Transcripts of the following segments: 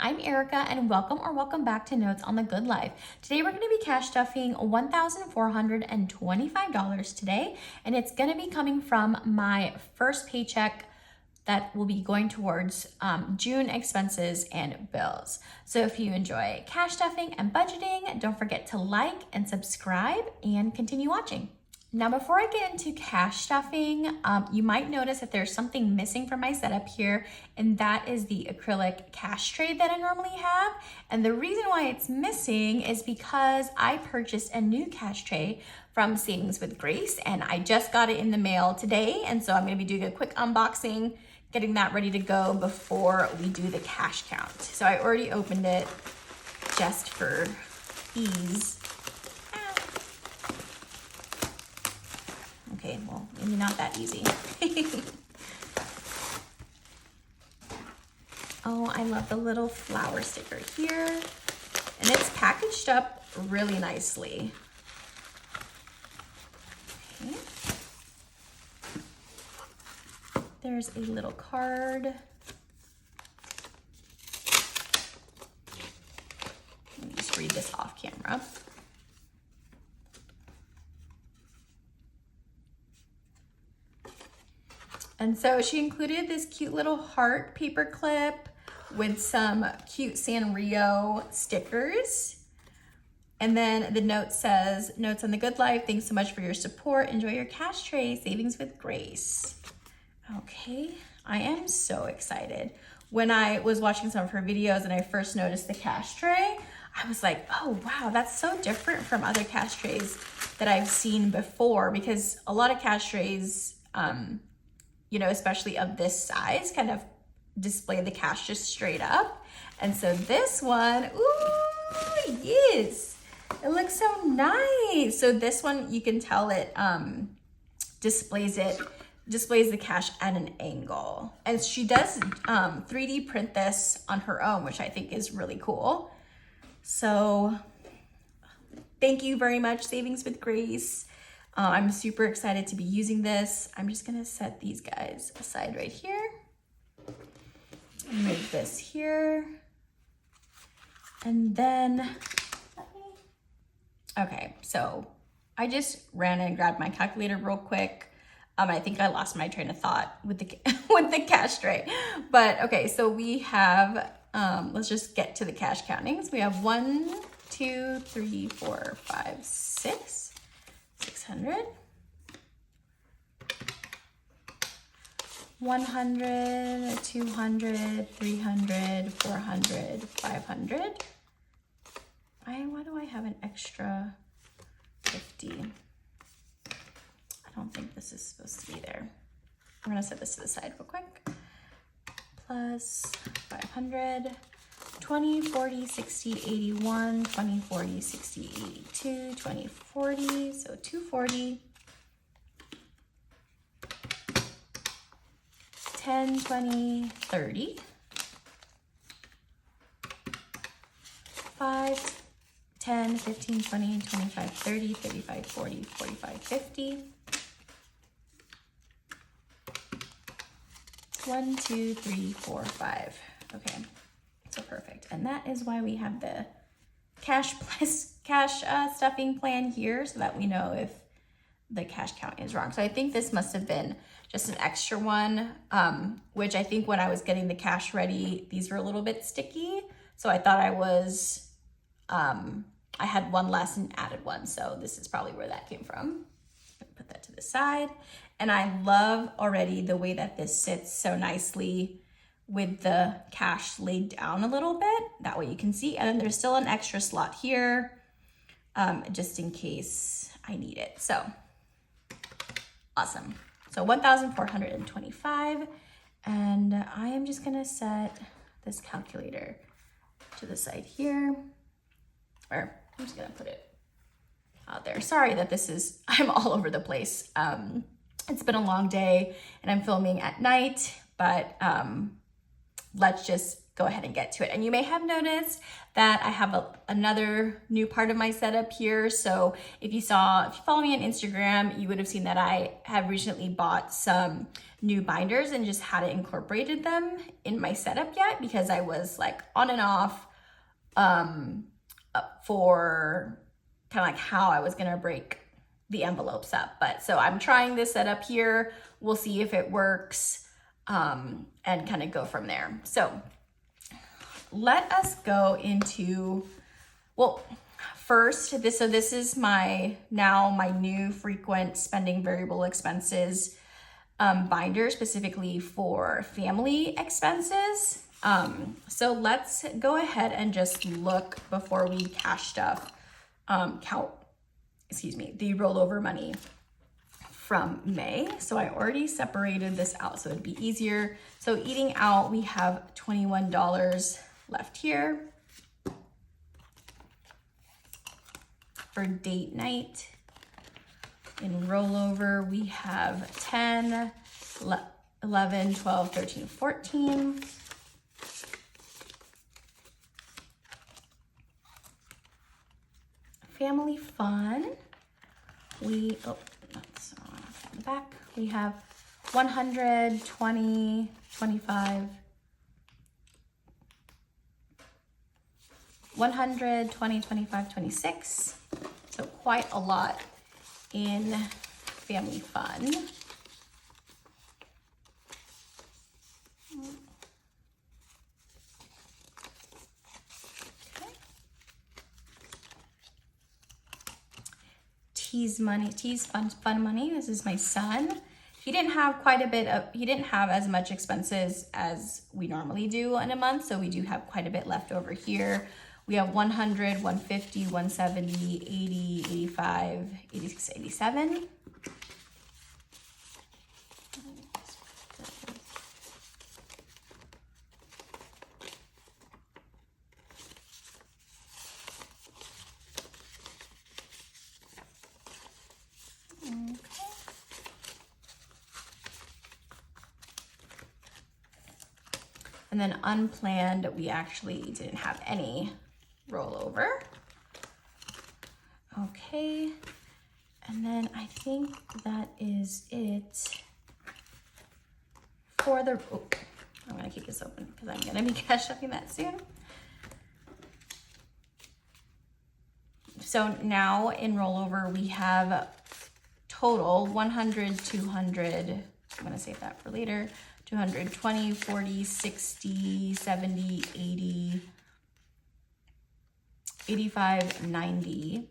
I'm Erika and welcome back to Notes on the Good Life. Today we're going to be cash stuffing $1,425 today, and it's going to be coming from my first paycheck that will be going towards June expenses and bills. So if you enjoy cash stuffing and budgeting, don't forget to like and subscribe and continue watching. Now, before I get into cash stuffing, you might notice that there's something missing from my setup here, and that is the acrylic cash tray that I normally have. And the reason why it's missing is because I purchased a new cash tray from Savings with Grace, and I just got it in the mail today. And so I'm gonna be doing a quick unboxing, getting that ready to go before we do the cash count. So I already opened it just for ease. Okay, well, maybe not that easy. Oh, I love the little flower sticker here. And it's packaged up really nicely. Okay. There's a little card. Let me just read this off camera. And so she included this cute little heart paper clip with some cute Sanrio stickers. And then the note says, "Notes on the Good Life. Thanks so much for your support. Enjoy your cash tray. Savings with Grace." Okay, I am so excited. When I was watching some of her videos and I first noticed the cash tray, I was like, oh wow, that's so different from other cash trays that I've seen before, because a lot of cash trays, you know, especially of this size, kind of display the cash just straight up. And so this one, ooh, yes, it looks so nice. So this one, you can tell it displays the cash at an angle. And she does 3D print this on her own, which I think is really cool. So thank you very much, Savings with Grace. I'm super excited to be using this. I'm just gonna set these guys aside right here. Move this here. And then, okay, so I just ran and grabbed my calculator real quick. I think I lost my train of thought with the with the cash tray. But okay, so we have, let's just get to the cash countings. We have 1, 2, 3, 4, 5, 6. 600, 100, 200, 300, 400, 500. Why do I have an extra 50? I don't think this is supposed to be there. I'm gonna set this to the side real quick. Plus 500. 20, 40, 60, 81, 20, 40, 60, 82, 20, 40, so 240, 10, 20, 30, 5, 10, 15, 20, 25, 30, 35, 40, 45, 50, 1, 2, 3, 4, 5, okay. So perfect. And that is why we have the cash stuffing plan here, so that we know if the cash count is wrong. So I think this must have been just an extra one, which I think when I was getting the cash ready, these were a little bit sticky. So I thought I was, I had one less and added one. So this is probably where that came from. Put that to the side. And I love already the way that this sits so nicely with the cash laid down a little bit. That way you can see. And then there's still an extra slot here, just in case I need it. So awesome. So 1,425. And I am just gonna set this calculator to the side here. Or I'm just gonna put it out there. Sorry that I'm all over the place. It's been a long day and I'm filming at night, but let's just go ahead and get to it. And you may have noticed that I have another new part of my setup here. So if you follow me on Instagram, you would have seen that I have recently bought some new binders and just hadn't incorporated them in my setup yet because I was like on and off for kind of like how I was gonna break the envelopes up. But so I'm trying this setup here. We'll see if it works and kind of go from there. So let us go into, well, first, this is my new frequent spending variable expenses binder specifically for family expenses. So let's go ahead and just look before we cash stuff, count the rollover money from May. So I already separated this out so it'd be easier. So eating out, we have $21 left here. For date night, in rollover, we have 10, 11, 12, 13, 14. Family fun, that's on the back. We have 100, 20, 25, 100, 20, 25, 26. So quite a lot in family fun. Tease fun money. This is my son. He didn't have as much expenses as we normally do in a month. So we do have quite a bit left over here. We have 100, 150, 170, 80, 85, 86, 87. And then unplanned, we actually didn't have any rollover. Okay, and then I think that is it for the, I'm gonna keep this open because I'm gonna be cash stuffing that soon. So now in rollover, we have total 100, 200, I'm gonna save that for later, 220, 40, 60, 70, 80, 85, 90.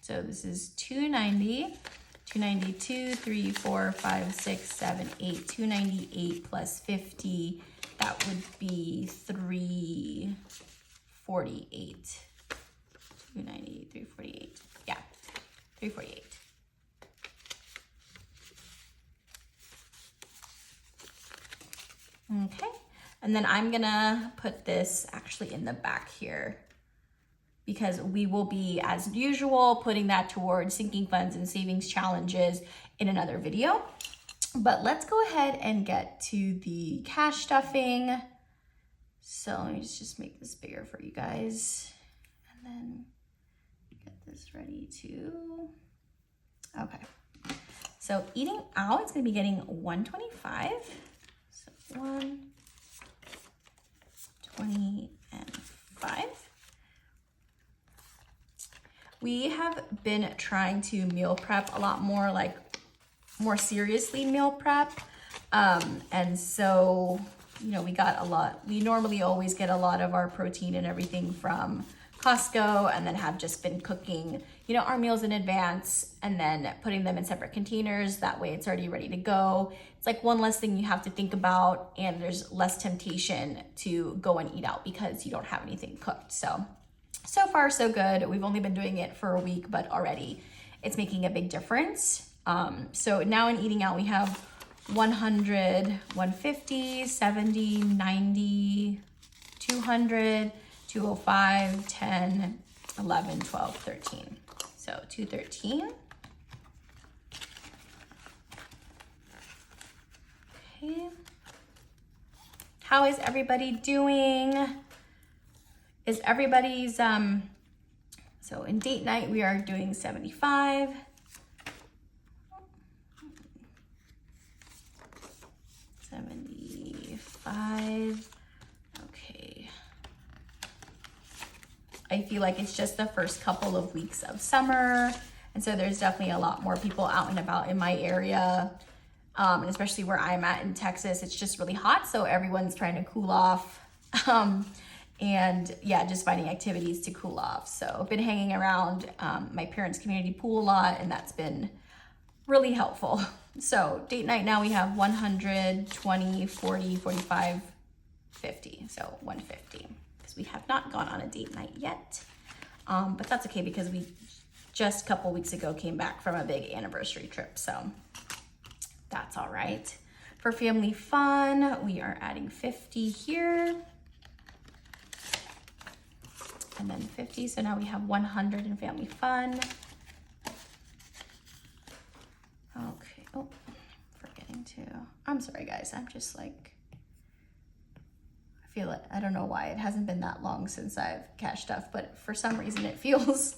So this is 290, 292, 3, 4, 5, 6, 7, 8, 298 plus 50. That would be 348. 298, 348. Yeah, 348. Okay, and then I'm gonna put this actually in the back here because we will be, as usual, putting that towards sinking funds and savings challenges in another video. But let's go ahead and get to the cash stuffing. So let me just make this bigger for you guys and then get this ready too. Okay, so eating out, it's gonna be getting 125. 1, 20, and 5. We have been trying to meal prep a lot more, like more seriously meal prep. And so, you know, we normally always get a lot of our protein and everything from Costco and then have just been cooking, you know, our meals in advance and then putting them in separate containers. That way it's already ready to go. It's like one less thing you have to think about and there's less temptation to go and eat out because you don't have anything cooked. So far so good. We've only been doing it for a week, but already it's making a big difference. So now in eating out, we have 100, 150, 70, 90, 200, 205, 10, 11, 12, 13. So 213. Okay. How is everybody doing? Is everybody's, so in date night, we are doing 75. Okay. I feel like it's just the first couple of weeks of summer. And so there's definitely a lot more people out and about in my area. And especially where I'm at in Texas, it's just really hot. So everyone's trying to cool off. And yeah, just finding activities to cool off. So I've been hanging around my parents' community pool a lot, and that's been really helpful. So date night now we have 100, 20, 40, 45, 50. So 150, because we have not gone on a date night yet. But that's okay because we just a couple weeks ago came back from a big anniversary trip. So that's all right. For family fun, we are adding 50 here. And then 50, so now we have 100 in family fun. Okay, oh, forgetting to, I'm sorry guys, I'm just like, I feel it, I don't know why, it hasn't been that long since I've cashed stuff, but for some reason it feels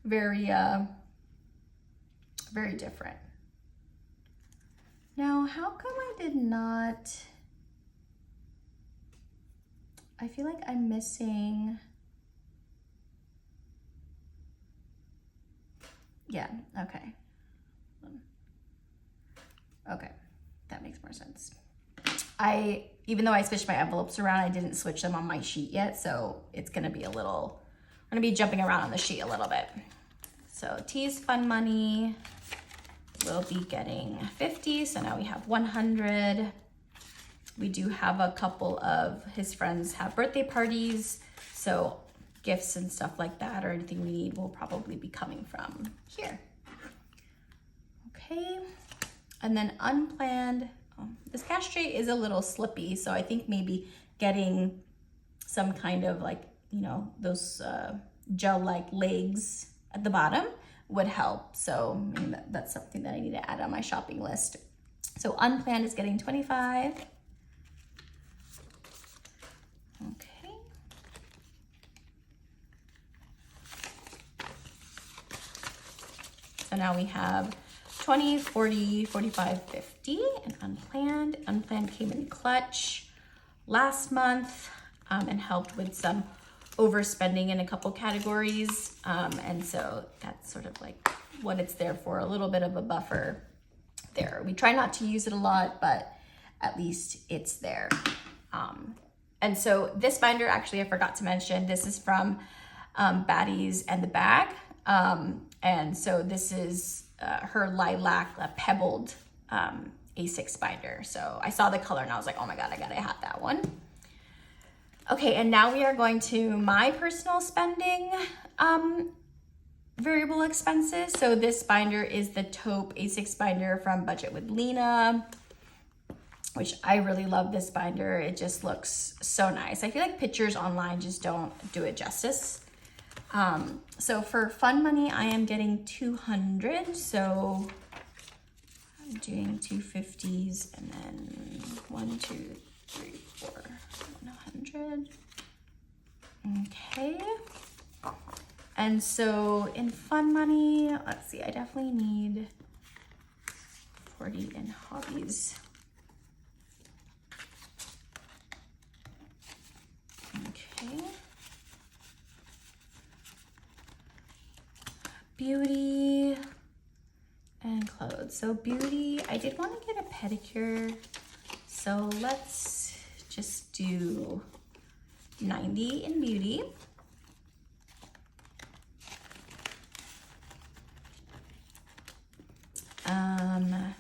very, very different. Now, how come I did not, I feel like I'm missing, yeah, okay. Okay, that makes more sense. Even though I switched my envelopes around, I didn't switch them on my sheet yet, so it's gonna be a little, I'm gonna be jumping around on the sheet a little bit. So T's Fun Money will be getting 50, so now we have 100. We do have a couple of his friends have birthday parties, so gifts and stuff like that or anything we need will probably be coming from here. Okay, and then unplanned, this cash tray is a little slippy, so I think maybe getting some kind of like, you know, those gel-like legs at the bottom would help. So maybe that's something that I need to add on my shopping list. So unplanned is getting 25. Okay. So now we have 20, 40, 45, 50, and unplanned. Unplanned came in clutch last month and helped with some overspending in a couple categories. And so that's sort of like what it's there for, a little bit of a buffer there. We try not to use it a lot, but at least it's there. And so this binder, actually, I forgot to mention, this is from Baddies and the Bag. And so this is her lilac pebbled A6 binder. So I saw the color and I was like, oh my God, I gotta have that one. Okay, and now we are going to my personal spending variable expenses. So this binder is the taupe A6 binder from Budget with Lena, which I really love this binder. It just looks so nice. I feel like pictures online just don't do it justice. So for fun money, I am getting 200. So I'm doing 250s and then 1, 2, 3, 4, 100. Okay. And so in fun money, let's see, I definitely need 40 in hobbies. Okay. Beauty and clothes. So beauty, I did want to get a pedicure. So let's just do 90 in beauty. And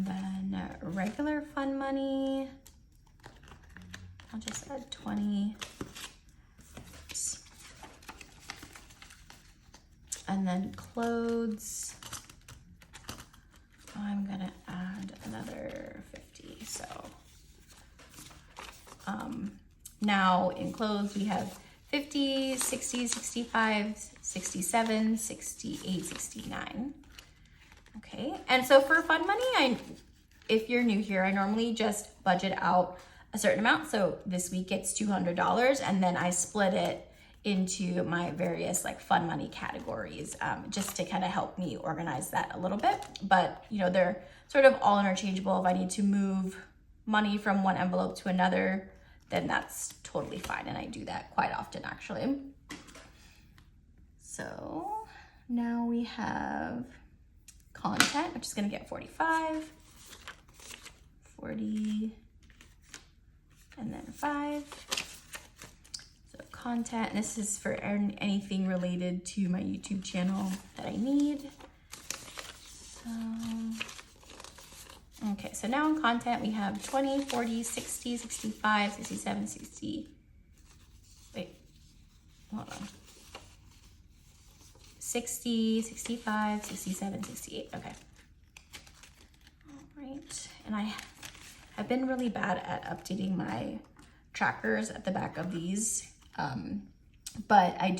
then regular fun money, I'll just add 20. Oops. And then clothes, I'm gonna add another 50. So now in clothes we have 50, 60, 65, 67, 68, 69. Okay, and so for fun money, if you're new here, I normally just budget out a certain amount. So this week it's $200, and then I split it into my various like fun money categories, just to kind of help me organize that a little bit. But you know, they're sort of all interchangeable. If I need to move money from one envelope to another, then that's totally fine. And I do that quite often actually. So now we have content, which is gonna get 45, 40, and then 5. So content, and this is for anything related to my YouTube channel that I need. So, okay, so now in content we have 20, 40, 60, 65, 67, 60. Wait, hold on. 60, 65, 67, 68. Okay. All right. And I've been really bad at updating my trackers at the back of these. But I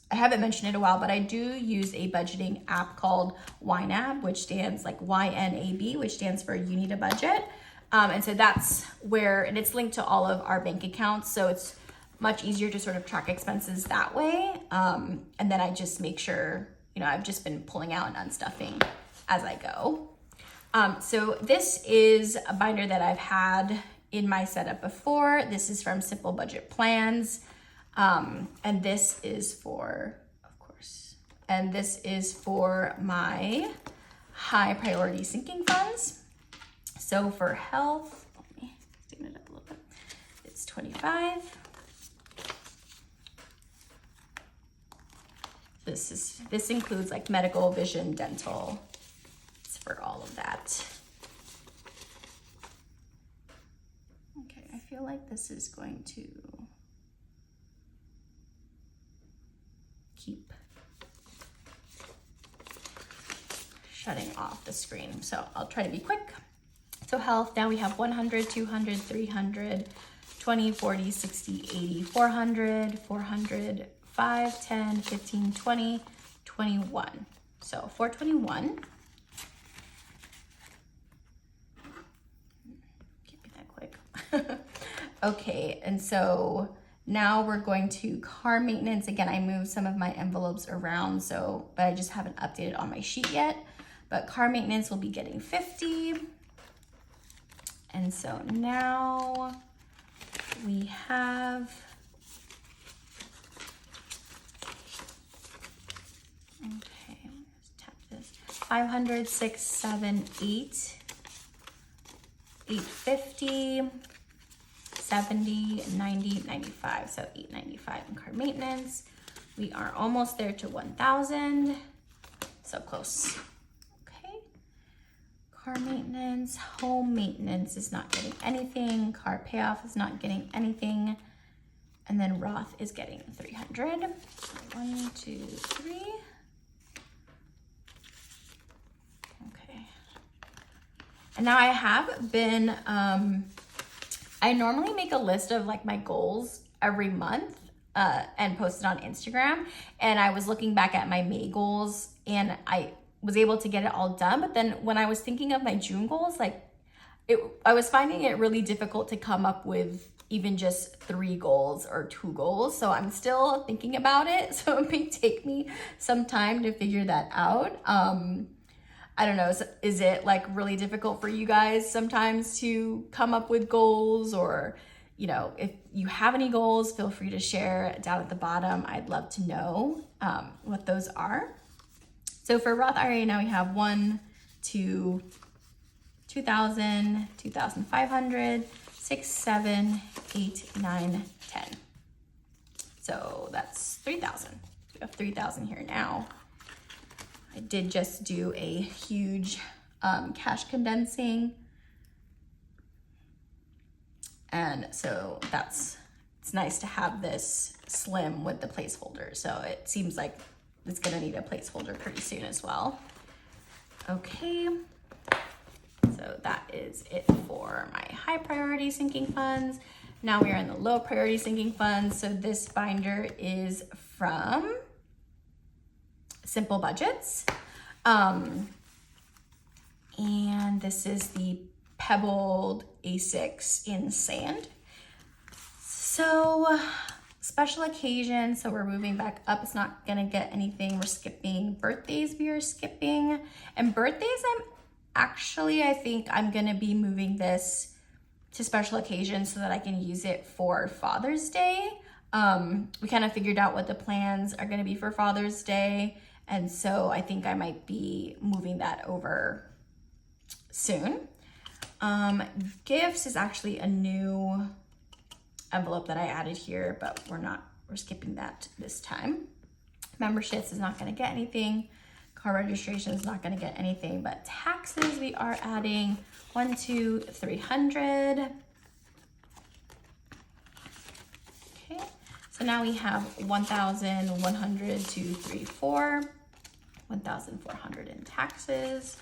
haven't mentioned it in a while, but I do use a budgeting app called YNAB, which stands like YNAB, which stands for You Need a Budget. And so that's where, and it's linked to all of our bank accounts. So it's much easier to sort of track expenses that way. And then I just make sure, you know, I've just been pulling out and unstuffing as I go. So this is a binder that I've had in my setup before. This is from Simple Budget Plans. And this is for, of course, and this is for my high priority sinking funds. So for health, let me stand it up a little bit. It's 25. This includes like medical, vision, dental. It's for all of that. Okay, I feel like this is going to keep shutting off the screen. So I'll try to be quick. So health, now we have 100, 200, 300, 20, 40, 60, 80, 400, 400, 5, 10, 15, 20, 21. So 421. Can't be that quick. Okay, and so now we're going to car maintenance. Again, I moved some of my envelopes around, but I just haven't updated on my sheet yet. But car maintenance will be getting 50. And so now we have, okay, let's tap this. 500, 6, 7, 8, 850, 70, 90, 95. So 895 in car maintenance. We are almost there to 1,000. So close. Okay. Car maintenance, home maintenance is not getting anything. Car payoff is not getting anything. And then Roth is getting 300. 1, 2, 3. Okay. And now I have been, I normally make a list of like my goals every month and post it on Instagram. And I was looking back at my May goals and I was able to get it all done. But then when I was thinking of my June goals, I was finding it really difficult to come up with even just 3 goals or 2 goals. So I'm still thinking about it. So it may take me some time to figure that out. I don't know, is it like really difficult for you guys sometimes to come up with goals? Or, you know, if you have any goals, feel free to share down at the bottom. I'd love to know what those are. So for Roth IRA, now we have 1, 2, 2,000, 2,500, 6, 7, 8, 9, 10. So that's 3,000. We have 3,000 here now. I did just do a huge cash condensing. And so it's nice to have this slim with the placeholder. So it seems like it's gonna need a placeholder pretty soon as well. Okay, so that is it for my high priority sinking funds. Now we are in the low priority sinking funds. So this binder is from Simple Budgets. And this is the pebbled A6 in sand. So special occasion, so we're moving back up. It's not gonna get anything. We're skipping birthdays. We are skipping, and birthdays, I think I'm gonna be moving this to special occasions so that I can use it for Father's Day. We kind of figured out what the plans are gonna be for Father's Day, and so I think I might be moving that over soon. Gifts is actually a new envelope that I added here, but we're skipping that this time. Memberships is not gonna get anything. Car registration is not gonna get anything, but taxes we are adding 1, 2, 300. Okay, so now we have 1,100, 2, 3, 4, 1,400 in taxes.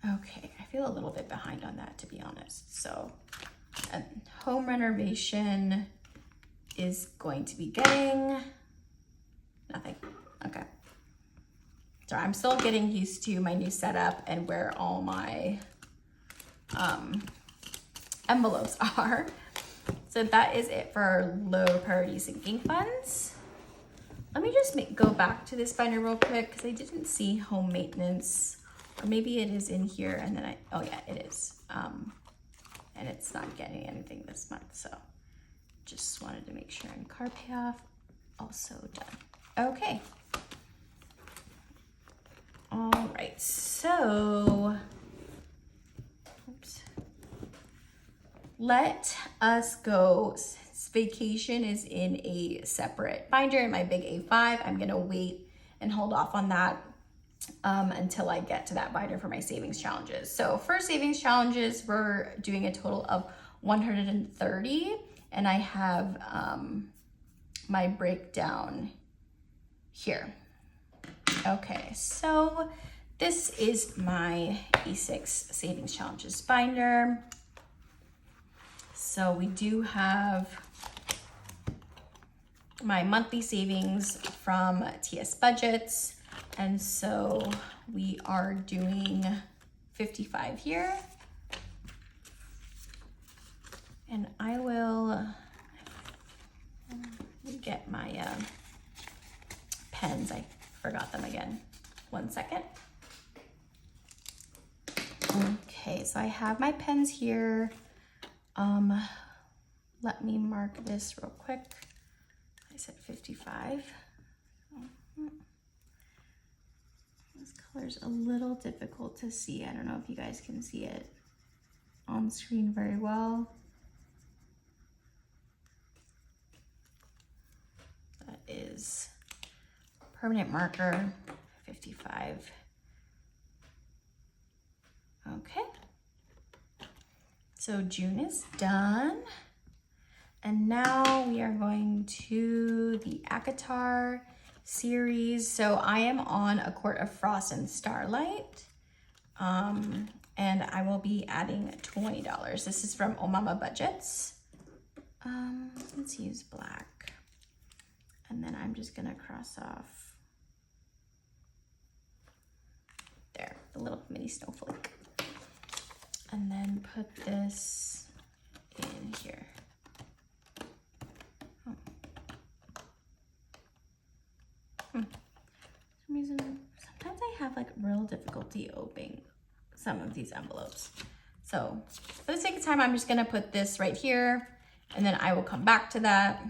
Okay, I feel a little bit behind on that, to be honest. So, home renovation is going to be getting nothing. Okay. So I'm still getting used to my new setup and where all my envelopes are. So that is it for our low priority sinking funds. Let me just go back to this binder real quick because I didn't see home maintenance. Or maybe it is in here and then oh yeah, it is. And it's not getting anything this month, so just wanted to make sure. And car payoff, also done. Okay. All right, so, oops. Let us go. Since vacation is in a separate binder in my big A5, I'm gonna wait and hold off on that until I get to that binder for my savings challenges. So for savings challenges, we're doing a total of 130, and I have my breakdown here. Okay, so this is my E6 savings challenges binder. So we do have my monthly savings from TS Budgets. And so we are doing 55 here. And I will get my pens. I forgot them again. 1 second. Okay, so I have my pens here. Let me mark this real quick. I said 55. This color's a little difficult to see. I don't know if you guys can see it on screen very well. That is permanent marker 55. Okay. So June is done. And now we are going to the ACOTAR series. So I am on A Court of Frost and Starlight. And I will be adding $20. This is from Oh Mama Budgets. Let's use black. And then I'm just gonna cross off there, the little mini snowflake. And then put this in here. Oh. For some reason, sometimes I have like real difficulty opening some of these envelopes. So for the sake of time, I'm just gonna put this right here, and then I will come back to that.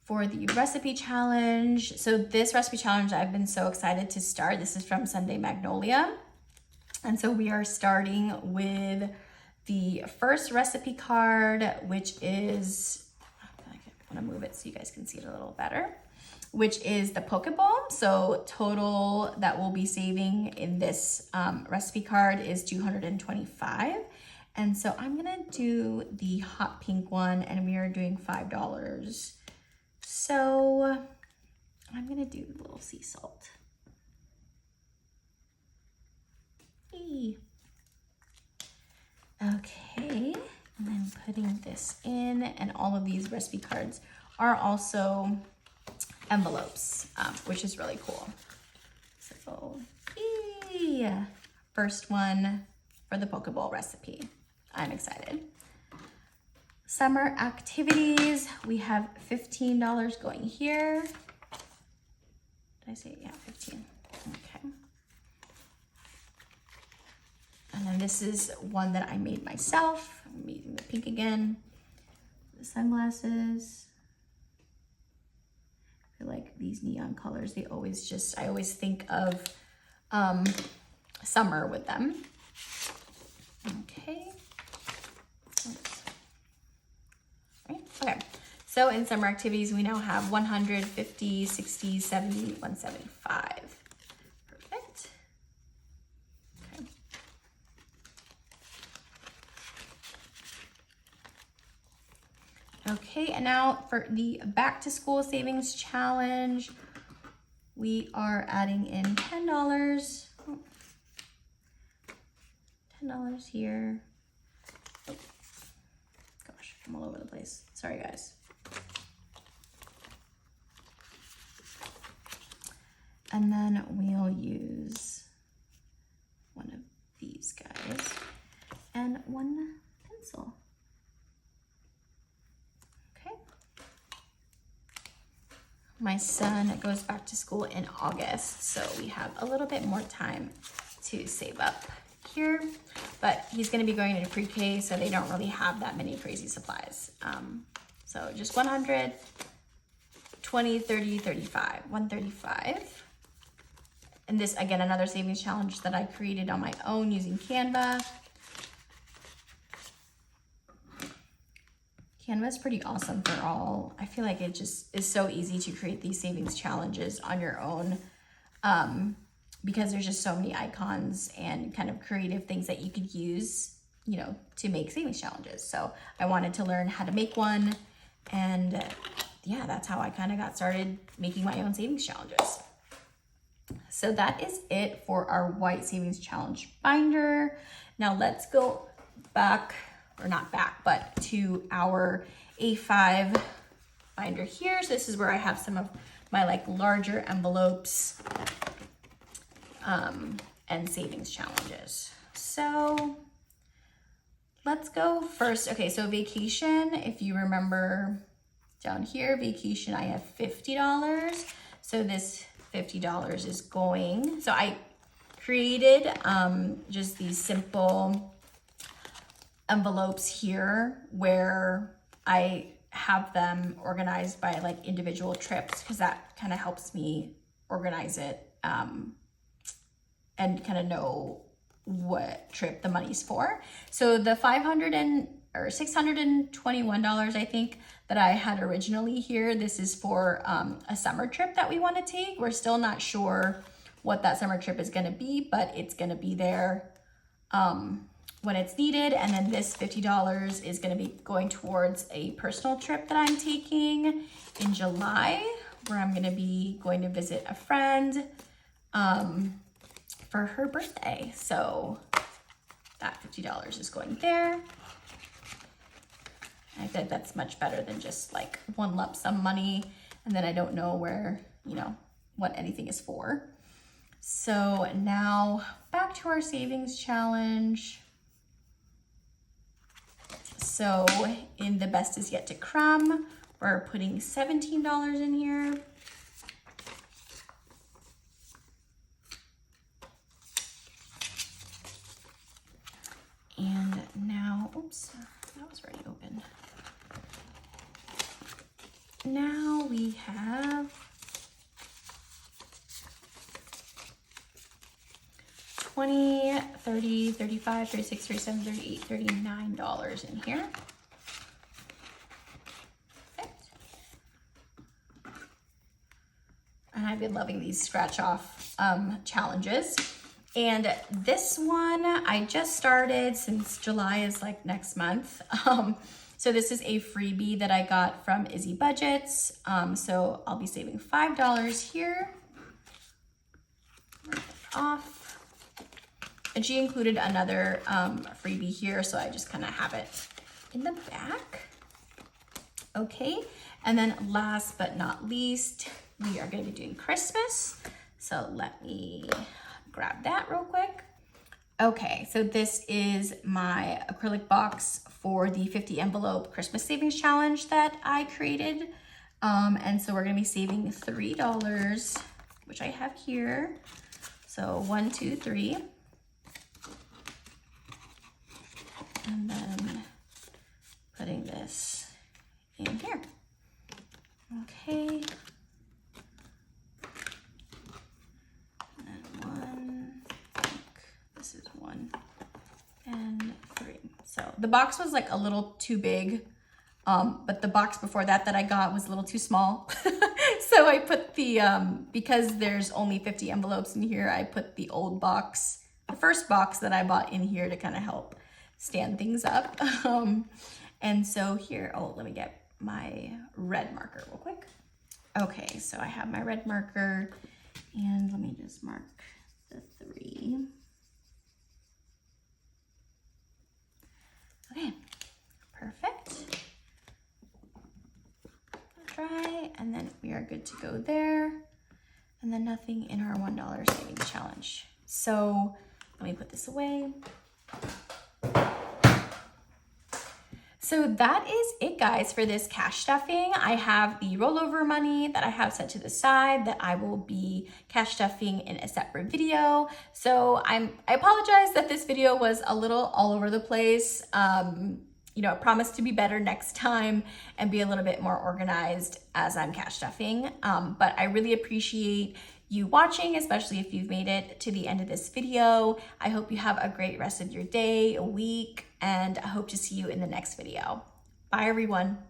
For the recipe challenge. So this recipe challenge, I've been so excited to start. This is from Sunday Magnolia. And so we are starting with the first recipe card, which is, I want to move it so you guys can see it a little better, which is the Pokeball. So total that we'll be saving in this recipe card is $225. And so I'm gonna do the hot pink one, and we are doing $5. So I'm gonna do a little sea salt. Hey. Okay, and then putting this in, and all of these recipe cards are also envelopes, which is really cool. So, yay! First one for the poke bowl recipe. I'm excited. Summer activities, we have $15 going here. Did I say, yeah, 15, okay. And then this is one that I made myself. I'm using the pink again. The sunglasses. I feel like these neon colors, I always think of summer with them. Okay. Oops. Right. Okay. So in summer activities, we now have 100, 50, 60, 70, 175. Perfect. Okay. Okay, and now for the back to school savings challenge, we are adding in $10. $10 here. Oh, gosh, I'm all over the place. Sorry, guys. And then we'll use one of these guys and one pencil. Okay. My son goes back to school in August, so we have a little bit more time to save up here, but he's going to be going into pre-K, so they don't really have that many crazy supplies. So just 100, 20, 30, 35, 135. And this, again, another savings challenge that I created on my own using Canva. Canva is pretty awesome for all. I feel like it just is so easy to create these savings challenges on your own. Because there's just so many icons and kind of creative things that you could use, you know, to make savings challenges. So I wanted to learn how to make one, and yeah, that's how I kind of got started making my own savings challenges. So that is it for our white savings challenge binder. Now let's go back, or not back, but to our A5 binder here. So this is where I have some of my like larger envelopes and savings challenges. So let's go first. Okay, so vacation, if you remember down here, vacation, I have $50. So this $50 is going, so I created just these simple envelopes here where I have them organized by like individual trips, because that kind of helps me organize it and kind of know what trip the money's for. So the $621, I think, that I had originally here, this is for a summer trip that we want to take. We're still not sure what that summer trip is going to be, but it's going to be there when it's needed. And then this $50 is going to be going towards a personal trip that I'm taking in July, where I'm going to be going to visit a friend for her birthday. So that $50 is going there. I think that's much better than just like one lump sum money, and then I don't know where, you know, what anything is for. So now back to our savings challenge. So in the best is yet to come, we're putting $17 in here. And now, oops, that was already open. Now we have $20, $30, $35, $36, $37, $38, $39 in here. Perfect. And I've been loving these scratch off challenges. And this one I just started, since July is like next month. So this is a freebie that I got from Izzy Budgets. So I'll be saving $5 here. Mark it off. And she included another freebie here, so I just kind of have it in the back. Okay, and then last but not least, we are going to be doing Christmas. So let me grab that real quick. Okay, so this is my acrylic box for the 50 envelope Christmas savings challenge that I created. And so we're gonna be saving $3, which I have here. So 1, 2, 3. And then putting this in here. Okay. And 1, I think this is 1 and 3. So the box was like a little too big, but the box before that I got was a little too small. So I put the, because there's only 50 envelopes in here, I put the old box, the first box that I bought in here to kind of help stand things up. And so here, oh, let me get my red marker real quick. Okay, so I have my red marker and let me just mark the 3. Okay, perfect. Try, and then we are good to go there. And then nothing in our $1 savings challenge. So let me put this away. So that is it, guys, for this cash stuffing. I have the rollover money that I have set to the side that I will be cash stuffing in a separate video. So I apologize that this video was a little all over the place. You know, I promise to be better next time and be a little bit more organized as I'm cash stuffing. But I really appreciate you watching, especially if you've made it to the end of this video. I hope you have a great rest of your day, a week, and I hope to see you in the next video. Bye, everyone.